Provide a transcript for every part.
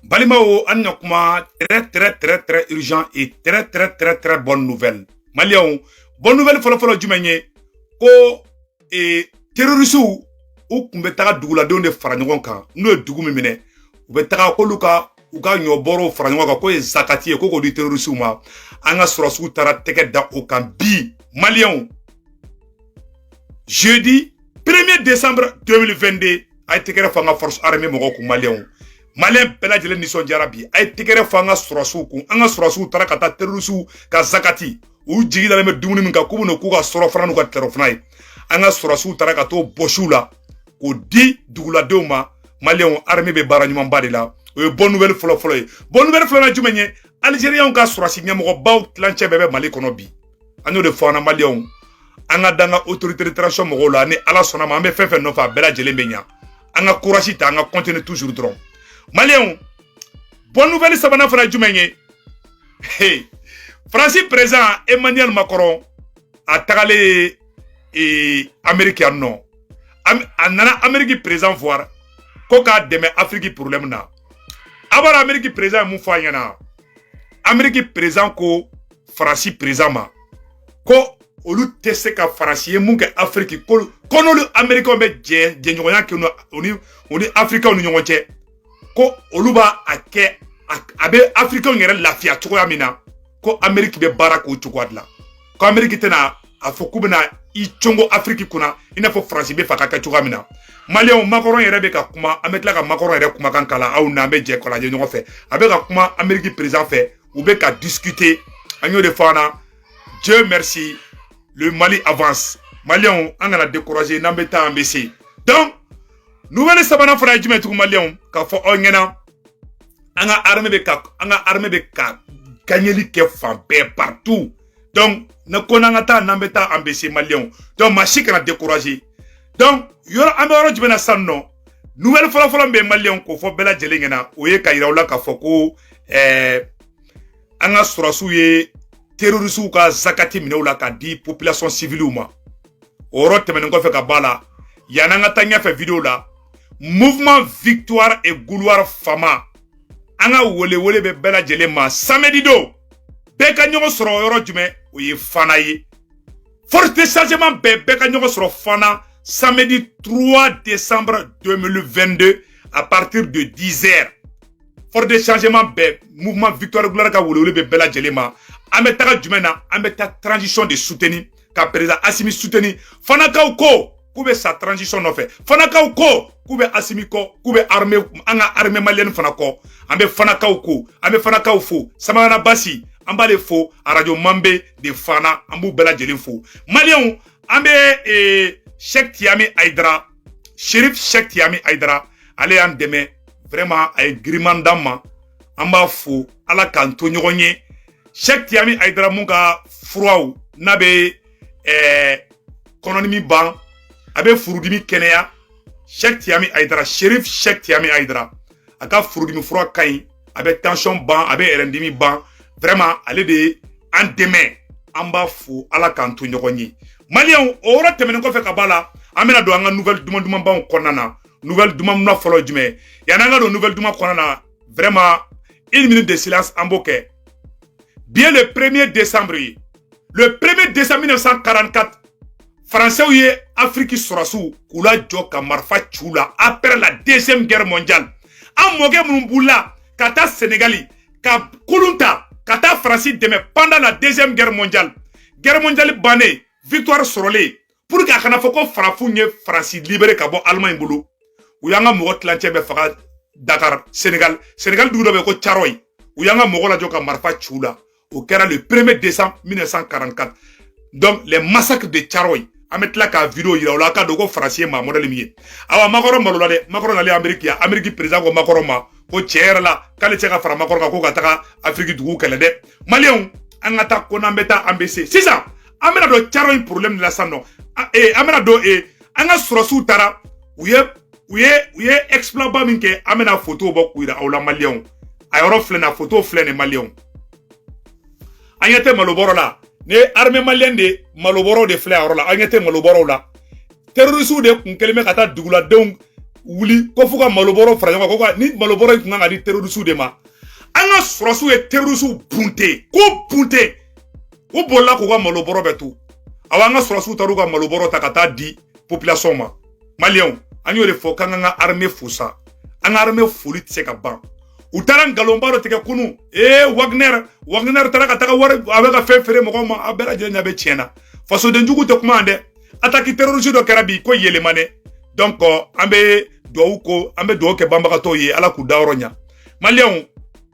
Balimao Annakuma, très urgent et très bonne nouvelle. Malion, bonne nouvelle follow du manier. Ko et terroristes ou kumbetaka dugula de faranyoka. Nous dugumi mine. Ubetaka koluka uka nyoboro faranyoka ko zakati ko ko di terroristes ma. Anga surasu tara teke da okan bi. Malion. Jeudi 1er décembre 2022 a été créé fanga force armée moko ku Malion. Malien bela jele nison jarabi ay tigere fanga surasu ku anga surasu tara kata terroristes ka zakati u jigi dale me dumuni min ka kubuno ku ka soro franu ka terofnai anga surasu tara ka to boshula ko di dugula deuma malien armée be baranyuma badila o bonne nouvelle folo bonne nouvelle folo na jumenye algérien ka surasi nyamo baw tlanche bebe mali kono bi anyo de fona malien anga danga autorité de transition mo la ni ala sona ma be fefe no fa bela jele benya anga courage ta anga continuer toujours dron Malien, bonne nouvelle sabana fana jumenye. Hey, Francis président Emmanuel Macron a tagalé américain non. Anana Amérique président voir koka deme Afrique problème na. Abara Amérique président mu fanyana. Amérique président ko Francis président ma. Ko olu tese ka Francis mu ke Afrique ko kono le américain be je nyonya ke oni Africain oni nyonche. Ko oluba ake abe africain ngere lafia choko yamina ko amerique be barako choko adla ko amerique tena afokubena I chongo afrique kuna ina fo france be fakaka choko yamina malien Macron yere be ka kuma ametla ka Macron yere kuma kan kala au na be je ko la je nyoko fe abe ka kuma amerique président fe ou be ka discuter agno de fana Dieu merci le Mali avance malien angana décourager na beta ambesi donc nouvelle sabana fara jime tu malien ka fo ongena anga armée be ka gagner ke fan partout donc na konanga ta nambeta ambesi malien donc machika na décourager donc yoro amoro jime na sanno nouvelle folo be malien ko fo bela jelengena oye ka irawla ka fo ko anga surasu ye terroristes ka zakati minewla ka di population civile ma oro temenen ko fe ka bala yananga tanya fe video la mouvement victoire et gloire fama anga wole be bela jelema samedi do beka nyoko soro yoro jume oye fana ye force de changement beka nyoko soro fana samedi 3 décembre 2022 à partir de 10h force de changement mouvement victoire et gloire ka wole be bela jelema ametaka jume na ameta transition de soutenir ka président Assimi soutenir fana ka ko kube sa transition no fait fana ka ko kube Assimi ko kube armée anga armée malienne fana ko ambe fana ka ko ambe fana ka fo samana basi ambale fo a radio mambe de fana ambu bela jelin fo malien ambe Cheikh Tiami Aidara Chérif Cheikh Tiami Aidara ale an deme vraiment ay grimandama amba fo ala kanto nyogonye Cheikh Tiami Aidara munga froaw nabe kononimi ban abe furudimi kenea Cheikh Tiami Aidara Chérif Cheikh Tiami Aidara aka furudimi froa kain abe tension ban abe erendimi ban vraiment ale de en demain amba fou ala kanto nyogonyi malien ora temene ko fe kabala amena do anga nouvelle duma ban konana nouvelle duma na folo jume yananga do nouvelle duma konana vraiment 1 minute de silence amboke bien le 1er décembre le 1er décembre 1944 Français ou Afrique surasu kula joka marfa chula après la deuxième guerre mondiale. En moge mbulla kata Sénégali ka kulunta kata France deme pendant la deuxième guerre mondiale. Guerre mondiale bané victoire sorolé pour ka kana foko frafunye France libéré ka bon Allemagne bulu. Uyanga mogo tlanche be faka Dakar Sénégal dudo be ko charoy. Uyanga mogo la joka marfa chula au kera le 1er décembre 1944. Donc les massacres de Charoy ametla ka vidéo ira ola ka dogo français ma modèle mi awa Macron malola de Macron ali Amérique président ko Macron ma ko tiers la kale teka fara Macron ko ka taka Afrique dugu kele de malien angata ko nambeta ambc c'est ça amena do Charoy problème de la sanno et amena do anga surasu tara uye exploit ba minke amena photo bo kuira ola malien ayoro flena photo flene malien anyate maloboro la ne armée malienne de maloboro de fleur la anyete maloboro la terroriste de kunkeleme kata dugula donc wuli ko fuka maloboro franya ko ni maloboro nga di terroriste de ma anga surasu e terroriste bunte ko bolla ko ga maloboro betu awanga surasu taru ga maloboro takata di population ma malien anyo le fo kanga armée fusa anga armée foli tse ka ban utaran galombaro teke kunu Wagner taraka taka war avec fait fere mo ma abela jenya be tiena faso de njugu te commande attaque terroriste do karabi ko yele mané donc ambe do ke bamba ka to ye ala ku dawronya malien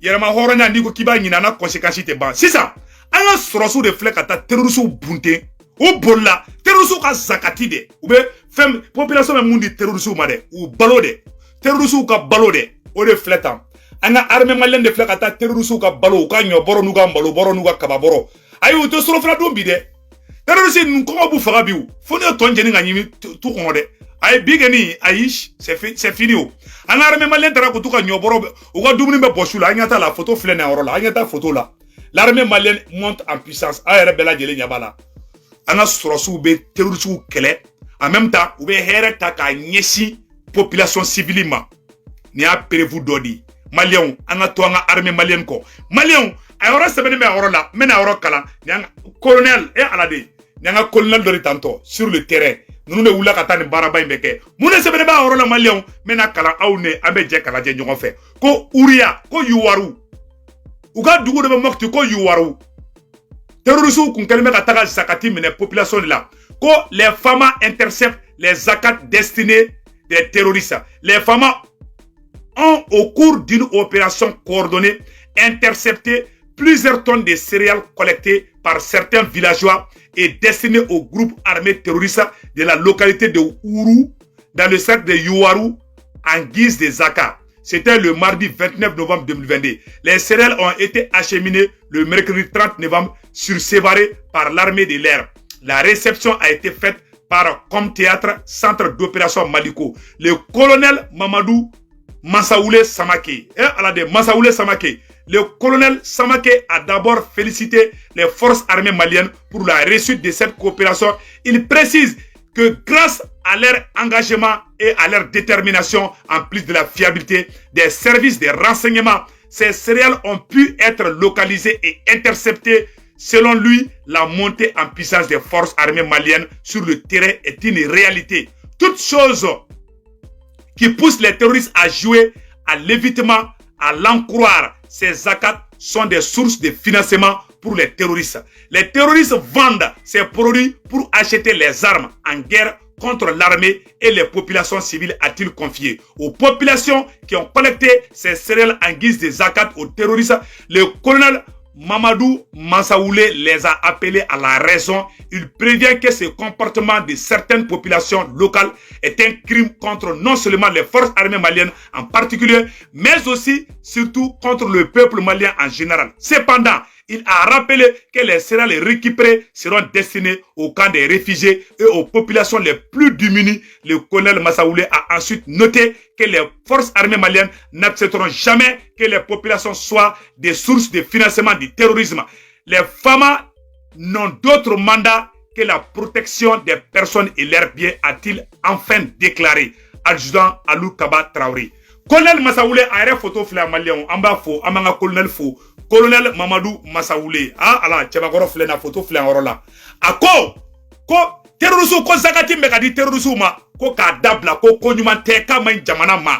yerama horonya ndiko kiba nyina na conséquence te ban c'est ça anga sorosu de flek ata terroriste bunte o bolla terroriste ka zakati de ou be femme population me mundi terroriste ma de ou balode terroriste ka balode o de fletam anga armée malienne de flek ata terroriste ka balo ka nyoboro nuga mbalo boro nuga kababoro ayo to soro fra do bi de terroriste nu ko bu faga biu foni to njeni nga nyimi tu ko de ay bigeni aish c'est fini o anga armée malienne tara ko tu ka nyoboro o ga dumuni be bosula anya ta la photo flene oro la anya ta photo la l'armée malienne monte en puissance ayere bela jele nyabala anga sorosu be terroriste kele en même temps ou be here ta ka nyesi population civile ma ni a prévu dodi malien anga to anga armée malienne ko malien ayora sebene me ayora la mena ayora kala ni anga colonel et alade ni anga colonel dori tanto sur le terrain nous ne wula kata ni baraba imbeke mune sebene ba ayora la malien mena kala awne abe je kala je nyogo fe ko uria ko yuwaru uga dugu de mokti ko yuwaru terroristes kun kelme ka taga zakati mine population la ko les femmes interceptent les zakats destinés des terroristes les femmes ont au cours d'une opération coordonnée intercepté plusieurs tonnes de céréales collectées par certains villageois et destinées aux groupes armés terroristes de la localité de Ourou dans le cercle de Yuwaru en guise de zakat. C'était le mardi 29 novembre 2022. Les céréales ont été acheminées le mercredi 30 novembre sur Sévaré par l'armée de l'air. La réception a été faite par Comme Théâtre, centre d'opération Maliko. Le colonel Mamadou Massaoulé Samake. Le colonel Samake a d'abord félicité les forces armées maliennes pour la réussite de cette coopération. Il précise que grâce à leur engagement et à leur détermination, en plus de la fiabilité des services de renseignement, ces céréales ont pu être localisées et interceptées. Selon lui, la montée en puissance des forces armées maliennes sur le terrain est une réalité. Toute chose qui pousse les terroristes à jouer à l'évitement, à l'encroire, ces zakats sont des sources de financement pour les terroristes. Les terroristes vendent ces produits pour acheter les armes en guerre contre l'armée et les populations civiles, a-t-il confié. Aux populations qui ont collecté ces céréales en guise de zakat aux terroristes, le colonel Mamadou Massaoulé les a appelés à la raison. Il prévient que ce comportement de certaines populations locales est un crime contre non seulement les forces armées maliennes en particulier, mais aussi, surtout, contre le peuple malien en général. Cependant, il a rappelé que les céréales récupérées seront destinées aux camps des réfugiés et aux populations les plus démunies. Le colonel Massaoulé a ensuite noté que les forces armées maliennes n'accepteront jamais que les populations soient des sources de financement du terrorisme. Les femmes n'ont d'autre mandat que la protection des personnes et leurs biens, a-t-il enfin déclaré. Adjudant Alou Kaba Traoré. Colonel Massaoulé a une photo fleur malien, amba fo, amanga colonel fo. Colonel Mamadou Massaoulé. Ah, ala, tchebagoro fleur na photo fleur orola. Ako, terrorisme ko zakati meka di terrorisme ma, ko ka dabla, ko konyuma teka man jamana ma.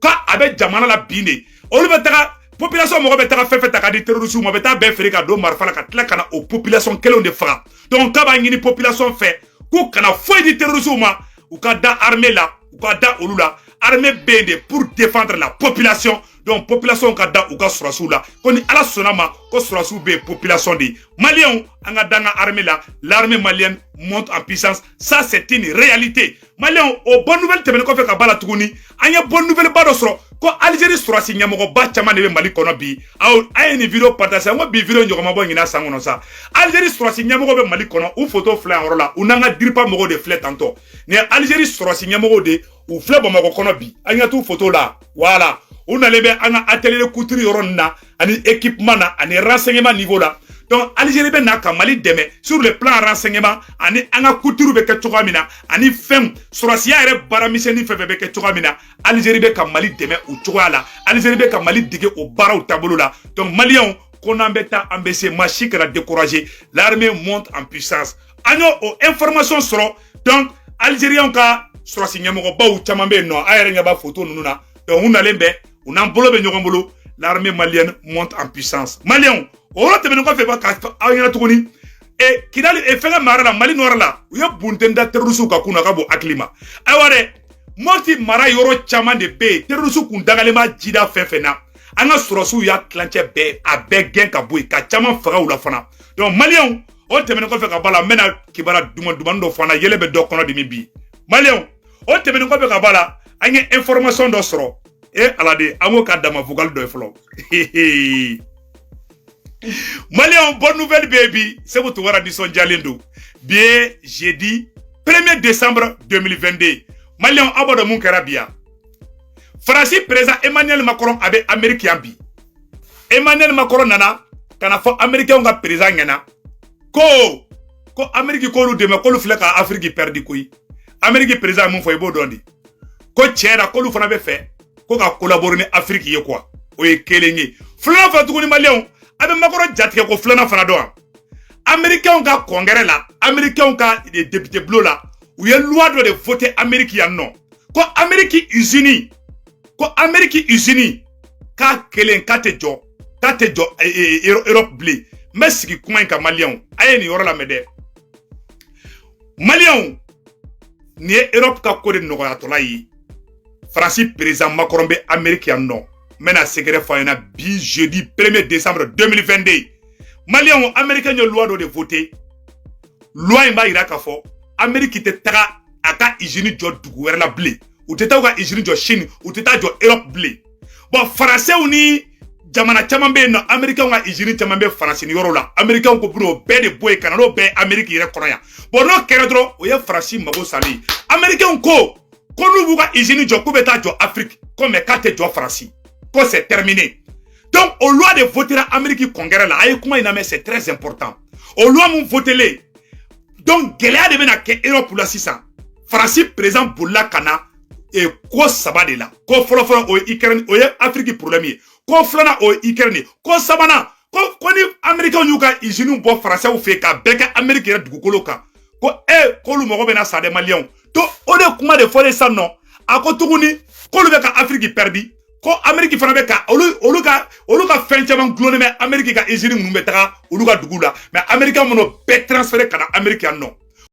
Ka abe jamana la bine. Olu betaka, population mo betaka fefe taka di terrorisme ma, beta be fere ka do marfala ka tla kana o population kelon de fra. Donc kaba ngini population fait, ko kana foi di terrorisme ma, ou ka da armée la, ou ka da olula. Armée BND pour défendre la population. Donc population kada ou ka surasu la. Koni ala sonama ko surasu be population de Maliens anga danga armée la. L'armée malienne monte en puissance. Ça c'est une réalité. Maliens au bonne nouvelle tebele ko fe ka bala tuguni. Anya bonne nouvelle ba do soro ko Algérie surasi nyamoko ba chama de Mali kono bi. Aw ayeni video partage ngo bi video nyoko mabo ngina sangono sa. Algérie surasi nyamoko be Mali kono ou photo flan rola. Unanga dirpa mogo de flet tanto. Ne Algérie surasi nyamoko de ou fle bamako kono bi anya tu photo là voilà on a lebe anga atelier de couture yoronna ani équipement na ani renseignement niveau là donc Algérie be na ka Mali dɛmɛ sur le plan renseignement ani an ka couture be kɛ cogoya min na ani fɛn sɔrɔsiya yɛrɛ baaramisɛnnin fɛn fɛn bɛ kɛ cogoya min na Algérie be ka Mali dɛmɛ o cogoya la Algérie be ka Mali dege o baaraw taabolo la donc Maliens qu'on embête à embêter Machi qui l'a découragé l'armée monte en puissance an y'o information sɔrɔ donc Algériens ka sɔrɔsi ɲɛmɔgɔ baw caman be yen nɔ a yɛrɛ ɲɛ b'a photo ninnu na donc u nalen bɛ u n'an bolo bɛ ɲɔgɔn bolo l'armée malienne monte en puissance. Maliens, on va te venir quoi faire à une tuguni et Kidal et fait la mara la Mali noire là. Il y a buntenda terrorisme ka kuna ka bo aklima. Aware moti mara yoro chama de be terrorisme kun dagalema jida fefena. Anga surasu ya clanche be a be gen ka boy ka chama faga ula fana. Donc Maliens, on te venir quoi faire ka bala mena kibara dumando fana yele be do kono dimi bi. Maliens, on te venir quoi faire ka bala anga information do soro. Et alade amo kadama vocal do flow. Maliens, bonne nouvelle baby, c'est votre wara di son jalendo. Bien jeudi 1er décembre 2022. Maliens abodo mun karabia. France président Emmanuel Macron avec américain bi. Emmanuel Macron nana kana fo américain nga président ngena. Ko Amérique ko lu deme ko lu fleka Afrique perdi koyi. Amérique président mun fo ibo dondi. Ko tiera ko lu fana be fait. Ko ka collaborer ni Afrique ye quoi o ye kelenye flana fa tuguni Maliens abe Macron jatige ko flana fana do américain ka congrès la américain ka des députés bleus la ou ye loi de voter Amérique ya non ko Amérique usini ka kelen ka te jo Europe blé mais sigi kuma ka Maliens aye ni yoro la mede Maliens ni Europe ka ko de nogoya to la yi France président Macron be américain non mena secret fayna bi jeudi 1er décembre 2022 Maliens américain yo loi de voter loi imba ira ka fo Amérique te taga aka hygiène jo dugu wera la blé ou te taga hygiène jo Chine ou te taga jo Europe blé bon français uni jamana chama be no américain wa hygiène chama be France ni yoro la américain ko bro be de boy kanalo be Amérique ira kono ya bon no keredro o ye France mago sali américain ko nous vous hygiène jo kubeta jo Afrique comme kate jo France ko c'est terminé donc au loi de voter à Amérique congrès là ay kuma ina mais c'est très important au loi mon voter les donc gelea de bena ke Europe pour la 600 France présent pour la kana et ko sabade la ko folo o Ukraine o Afrique problème ko flana o Ukraine ko sabana ko ni américain yuka hygiène bo français ou fait ka beka Amérique ya dugukolo ka ko ko lu mogo bena sa de Maliens to ode kuma de fole sa non ako tuguni ko lu beka Afrique perdi ko Amérique fana beka olu ka fenchaman glone mais Amérique ka hygiène mu betaka olu ka dugula mais américain mono be transférer kana Amérique non